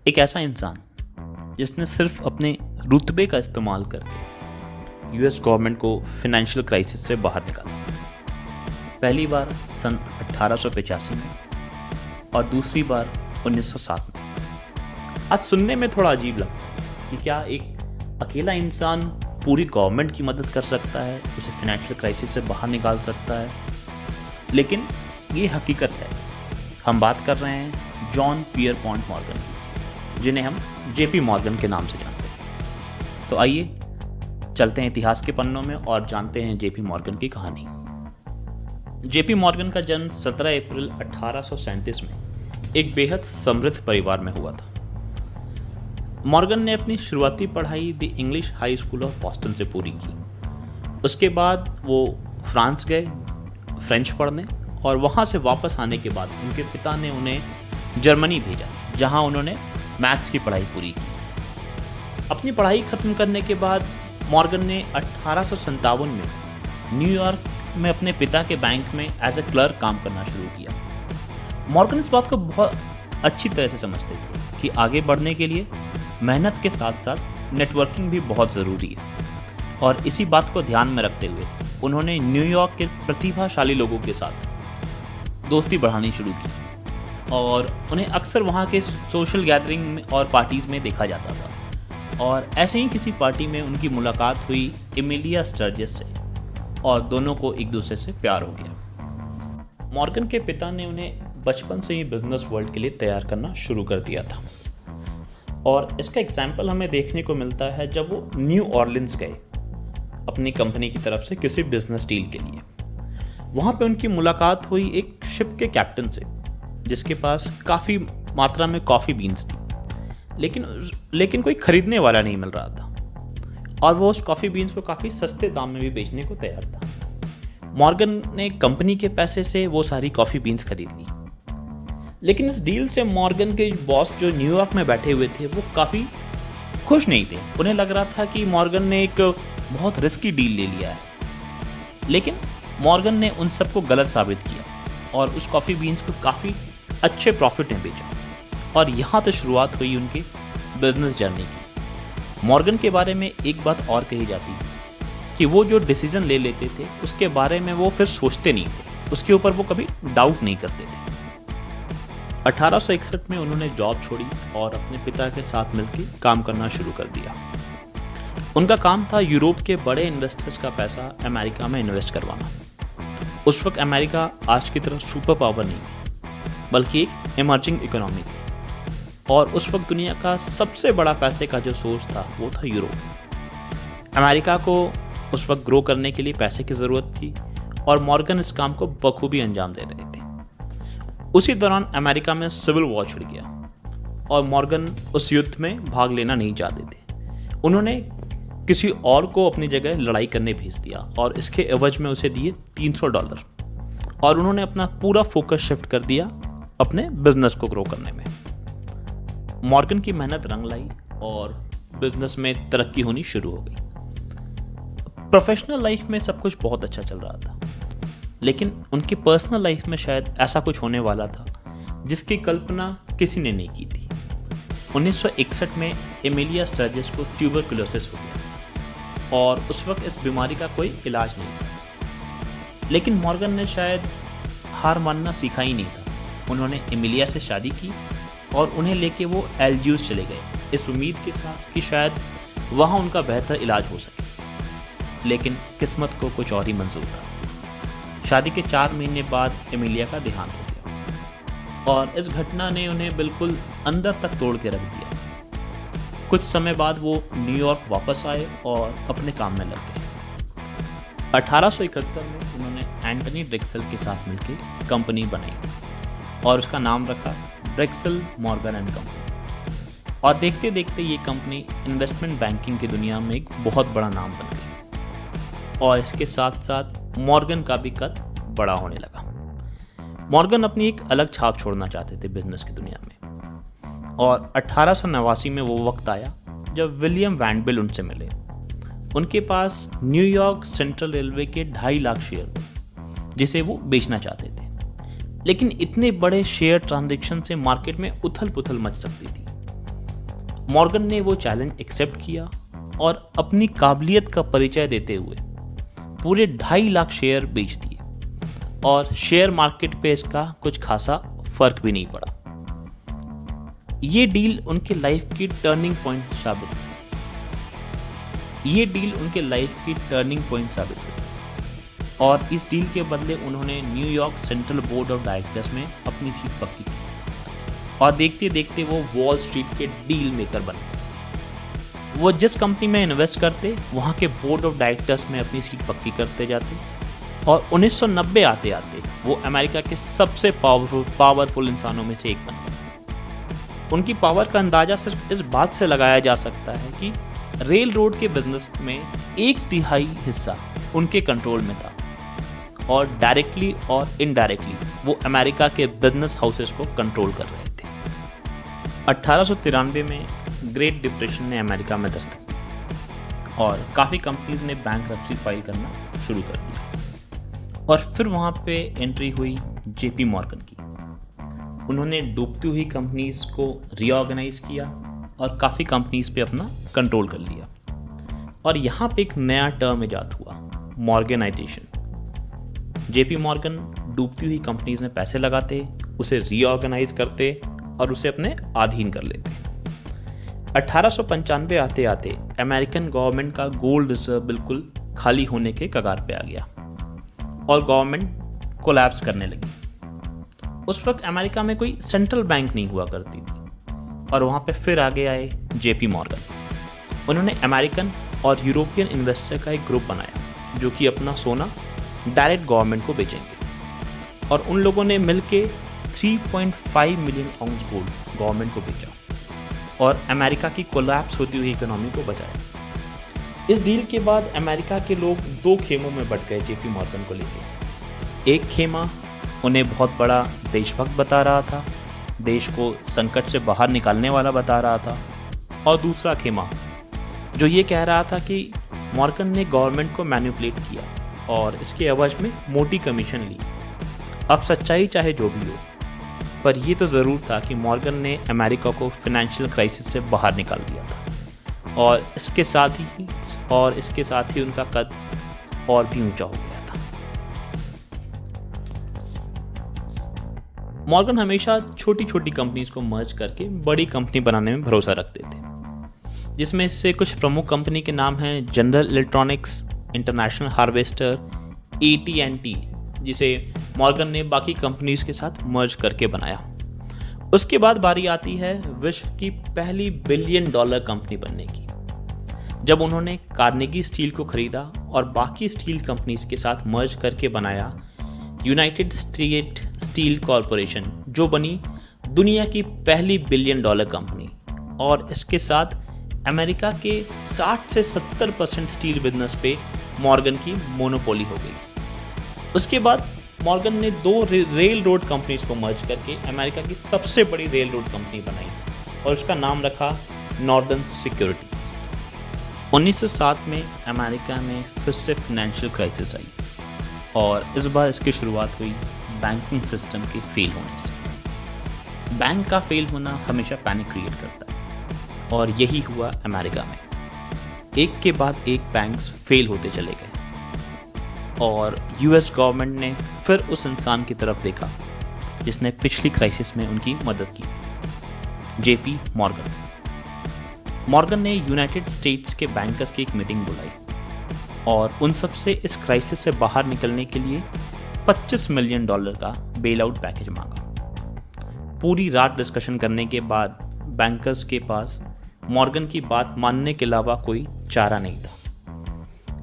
एक ऐसा इंसान जिसने सिर्फ अपने रुतबे का इस्तेमाल करके यूएस गवर्नमेंट को फाइनेंशियल क्राइसिस से बाहर निकाला। पहली बार सन 1885 में और दूसरी बार 1907 में। आज सुनने में थोड़ा अजीब लगता है कि क्या एक अकेला इंसान पूरी गवर्नमेंट की मदद कर सकता है, उसे फाइनेंशियल क्राइसिस से बाहर निकाल सकता है, लेकिन ये हकीकत है। हम बात कर रहे हैं जॉन पियरपॉन्ट मॉर्गन की, जिन्हें हम जेपी मॉर्गन के नाम से जानते हैं। तो आइए चलते हैं इतिहास के पन्नों में और जानते हैं जेपी मॉर्गन की कहानी। जेपी मॉर्गन का जन्म 17 अप्रैल 1837 में एक बेहद समृद्ध परिवार में हुआ था। मॉर्गन ने अपनी शुरुआती पढ़ाई the English high school of Boston से पूरी की। उसके बाद वो फ्रांस गए फ्रेंच पढ़ने, और वहाँ से वापस आने के बाद उनके पिता ने उन्हें जर्मनी भेजा, जहाँ उन्होंने मैथ्स की पढ़ाई पूरी की। अपनी पढ़ाई खत्म करने के बाद मॉर्गन ने 1857 में न्यूयॉर्क में अपने पिता के बैंक में एज ए क्लर्क काम करना शुरू किया। मॉर्गन इस बात को बहुत अच्छी तरह से समझते थे कि आगे बढ़ने के लिए मेहनत के साथ साथ नेटवर्किंग भी बहुत ज़रूरी है, और इसी बात को ध्यान में रखते हुए उन्होंने न्यूयॉर्क के प्रतिभाशाली लोगों के साथ दोस्ती बढ़ानी शुरू की, और उन्हें अक्सर वहाँ के सोशल गैदरिंग में और पार्टीज़ में देखा जाता था। और ऐसे ही किसी पार्टी में उनकी मुलाकात हुई एमिलिया स्टर्जेस से, और दोनों को एक दूसरे से प्यार हो गया। मॉर्गन के पिता ने उन्हें बचपन से ही बिजनेस वर्ल्ड के लिए तैयार करना शुरू कर दिया था, और इसका एग्जाम्पल हमें देखने को मिलता है जब वो न्यू ऑर्लिन्स गए अपनी कंपनी की तरफ से किसी बिजनेस डील के लिए। वहाँ पे उनकी मुलाकात हुई एक शिप के कैप्टन से, जिसके पास काफ़ी मात्रा में कॉफ़ी बीन्स थी, लेकिन कोई ख़रीदने वाला नहीं मिल रहा था, और वो उस कॉफ़ी बीन्स को काफ़ी सस्ते दाम में भी बेचने को तैयार था। मॉर्गन ने कंपनी के पैसे से वो सारी कॉफ़ी बीन्स खरीद ली, लेकिन इस डील से मॉर्गन के बॉस जो न्यूयॉर्क में बैठे हुए थे वो काफ़ी खुश नहीं थे। उन्हें लग रहा था कि मॉर्गन ने एक बहुत रिस्की डील ले लिया है, लेकिन मॉर्गन ने उन सबको गलत साबित किया और उस कॉफ़ी बीन्स को काफ़ी अच्छे प्रॉफिट में बेचा, और यहाँ तो शुरुआत हुई उनकी बिजनेस जर्नी की। मॉर्गन के बारे में एक बात और कही जाती है कि वो जो डिसीजन ले लेते थे उसके बारे में वो फिर सोचते नहीं थे, उसके ऊपर वो कभी डाउट नहीं करते थे। 1861 में उन्होंने जॉब छोड़ी और अपने पिता के साथ मिलकर काम करना शुरू कर दिया। उनका काम था यूरोप के बड़े इन्वेस्टर्स का पैसा अमेरिका में इन्वेस्ट करवाना। उस वक्त अमेरिका आज की तरह सुपर पावर नहीं थी, बल्कि एक इमर्जिंग इकोनॉमी थी, और उस वक्त दुनिया का सबसे बड़ा पैसे का जो सोर्स था वो था यूरोप। अमेरिका को उस वक्त ग्रो करने के लिए पैसे की ज़रूरत थी, और मॉर्गन इस काम को बखूबी अंजाम दे रहे थे। उसी दौरान अमेरिका में सिविल वॉर छिड़ गया, और मॉर्गन उस युद्ध में भाग लेना नहीं चाहते थे। उन्होंने किसी और को अपनी जगह लड़ाई करने भेज दिया, और इसके एवज में उसे दिए $300, और उन्होंने अपना पूरा फोकस शिफ्ट कर दिया अपने बिजनेस को ग्रो करने में। मॉर्गन की मेहनत रंग लाई और बिजनेस में तरक्की होनी शुरू हो गई। प्रोफेशनल लाइफ में सब कुछ बहुत अच्छा चल रहा था, लेकिन उनकी पर्सनल लाइफ में शायद ऐसा कुछ होने वाला था जिसकी कल्पना किसी ने नहीं की थी। 1961 में एमिलिया स्टर्जेस को ट्यूबरकुलोसिस हो गया, और उस वक्त इस बीमारी का कोई इलाज नहीं था, लेकिन मॉर्गन ने शायद हार मानना सीखा ही नहीं था। उन्होंने एमिलिया से शादी की और उन्हें लेके वो एल्जियस चले गए, इस उम्मीद के साथ कि शायद वहाँ उनका बेहतर इलाज हो सके, लेकिन किस्मत को कुछ और ही मंजूर था। शादी के 4 महीने बाद एमिलिया का देहांत हो गया, और इस घटना ने उन्हें बिल्कुल अंदर तक तोड़ के रख दिया। कुछ समय बाद वो न्यूयॉर्क वापस आए और अपने काम में लग गए। 1871 में उन्होंने एंटनी ड्रेक्सल के साथ मिलकर कंपनी बनाई, और उसका नाम रखा ड्रेक्सल मॉर्गन एंड कंपनी। और देखते देखते ये कंपनी इन्वेस्टमेंट बैंकिंग की दुनिया में एक बहुत बड़ा नाम बन गई, और इसके साथ साथ मॉर्गन का भी कद बड़ा होने लगा। मॉर्गन अपनी एक अलग छाप छोड़ना चाहते थे बिजनेस की दुनिया में, और 1889 में वो वक्त आया जब विलियम वैंडबिल उनसे मिले। उनके पास न्यूयॉर्क सेंट्रल रेलवे के 2.5 लाख शेयर थे, जिसे वो बेचना चाहते थे। लेकिन इतने बड़े शेयर ट्रांजैक्शन से मार्केट में उथल पुथल मच सकती थी। मॉर्गन ने वो चैलेंज एक्सेप्ट किया और अपनी काबिलियत का परिचय देते हुए पूरे 2.5 लाख शेयर बेच दिए और शेयर मार्केट पे इसका कुछ खासा फर्क भी नहीं पड़ा। ये डील उनके लाइफ की टर्निंग पॉइंट साबित हुई और इस डील के बदले उन्होंने New York central board of directors में अपनी सीट पक्की की और देखते देखते वो वॉल स्ट्रीट के डील मेकर बन गए। वो जिस कंपनी में इन्वेस्ट करते वहाँ के बोर्ड ऑफ डायरेक्टर्स में अपनी सीट पक्की करते जाते और 1990 आते आते वो अमेरिका के सबसे पावरफुल इंसानों में से एक बन गए। उनकी पावर का अंदाजा सिर्फ इस बात से लगाया जा सकता है कि रेल रोड के बिजनेस में 1/3 हिस्सा उनके कंट्रोल में था और डायरेक्टली और इनडायरेक्टली वो अमेरिका के बिजनेस हाउसेस को कंट्रोल कर रहे थे। 1893 में ग्रेट डिप्रेशन ने अमेरिका में दस्तक दी और काफ़ी कंपनीज ने बैंकरप्सी फाइल करना शुरू कर दिया और फिर वहाँ पे एंट्री हुई जेपी मॉर्गन की। उन्होंने डूबती हुई कंपनीज को रीऑर्गेनाइज किया और काफ़ी कंपनीज पे अपना कंट्रोल कर लिया और यहाँ पे एक नया टर्म इजाद हुआ, मॉर्गेनाइजेशन। जेपी मॉर्गन डूबती हुई कंपनीज में पैसे लगाते, उसे रीऑर्गेनाइज करते और उसे अपने अधीन कर लेते। 1895 आते आते अमेरिकन गवर्नमेंट का गोल्ड रिजर्व बिल्कुल खाली होने के कगार पे आ गया और गवर्नमेंट कोलैप्स करने लगी। उस वक्त अमेरिका में कोई सेंट्रल बैंक नहीं हुआ करती थी और वहाँ पे फिर आगे आए जेपी मॉर्गन। उन्होंने अमेरिकन और यूरोपियन इन्वेस्टर का एक ग्रुप बनाया जो कि अपना सोना डायरेक्ट गवर्नमेंट को बेचेंगे और उन लोगों ने मिलके 3.5 मिलियन आउंस गोल्ड गवर्नमेंट को बेचा और अमेरिका की कोलैप्स होती हुई इकोनॉमी को बचाया। इस डील के बाद अमेरिका के लोग 2 खेमों में बट गए जेपी मॉर्गन को लेकर। एक खेमा उन्हें बहुत बड़ा देशभक्त बता रहा था, देश को संकट से बाहर निकालने वाला बता रहा था, और दूसरा खेमा जो ये कह रहा था कि मॉर्गन ने गवर्नमेंट को मैनिपुलेट किया और इसके एवज में मोटी कमीशन ली। अब सच्चाई चाहे जो भी हो, पर ये तो ज़रूर था कि मॉर्गन ने अमेरिका को फाइनेंशियल क्राइसिस से बाहर निकाल दिया था और इसके साथ ही उनका कद और भी ऊंचा हो गया था। मॉर्गन हमेशा छोटी छोटी कंपनीज को मर्ज करके बड़ी कंपनी बनाने में भरोसा रखते थे, जिसमें से कुछ प्रमुख कंपनी के नाम हैं general electronics, international harvester, AT&T, जिसे मॉर्गन ने बाकी कंपनीज के साथ मर्ज करके बनाया। उसके बाद बारी आती है विश्व की पहली $1 बिलियन कंपनी बनने की, जब उन्होंने कार्नेगी स्टील को खरीदा और बाकी स्टील कंपनीज के साथ मर्ज करके बनाया यूनाइटेड स्टेट स्टील कॉरपोरेशन, जो बनी दुनिया की पहली $1 बिलियन कंपनी और इसके साथ अमेरिका के 60 से 70% स्टील बिजनेस पे मॉर्गन की मोनोपोली हो गई। उसके बाद मॉर्गन ने 2 रेल रोड कंपनीज को मर्ज करके अमेरिका की सबसे बड़ी रेल रोड कंपनी बनाई और उसका नाम रखा नॉर्दर्न सिक्योरिटीज। 1907 में अमेरिका में फिर से फाइनेंशियल क्राइसिस आई और इस बार इसकी शुरुआत हुई बैंकिंग सिस्टम के फेल होने से। बैंक का फेल होना हमेशा पैनिक क्रिएट करता है और यही हुआ अमेरिका में। एक के बाद एक बैंक्स फेल होते चले गए और यूएस गवर्नमेंट ने फिर उस इंसान की तरफ देखा जिसने पिछली क्राइसिस में उनकी मदद की, जेपी मॉर्गन। मॉर्गन ने यूनाइटेड स्टेट्स के बैंकर्स की एक मीटिंग बुलाई और उन सब से इस क्राइसिस से बाहर निकलने के लिए $25 मिलियन का बेल आउट पैकेज मांगा। पूरी रात डिस्कशन करने के बाद बैंकर्स के पास मॉर्गन की बात मानने के अलावा कोई चारा नहीं था,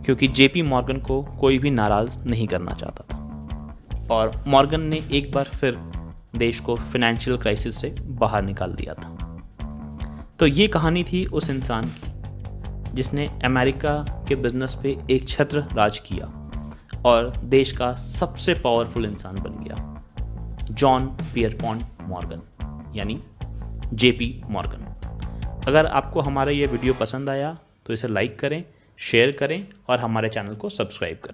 क्योंकि जेपी मॉर्गन को कोई भी नाराज़ नहीं करना चाहता था और मॉर्गन ने एक बार फिर देश को फाइनेंशियल क्राइसिस से बाहर निकाल दिया था। तो ये कहानी थी उस इंसान की जिसने अमेरिका के बिजनेस पे एक छत्र राज किया और देश का सबसे पावरफुल इंसान बन गया, जॉन पियरपॉन्ट मॉर्गन, यानी जेपी मॉर्गन। अगर आपको हमारा ये वीडियो पसंद आया तो इसे लाइक करें, शेयर करें और हमारे चैनल को सब्सक्राइब करें।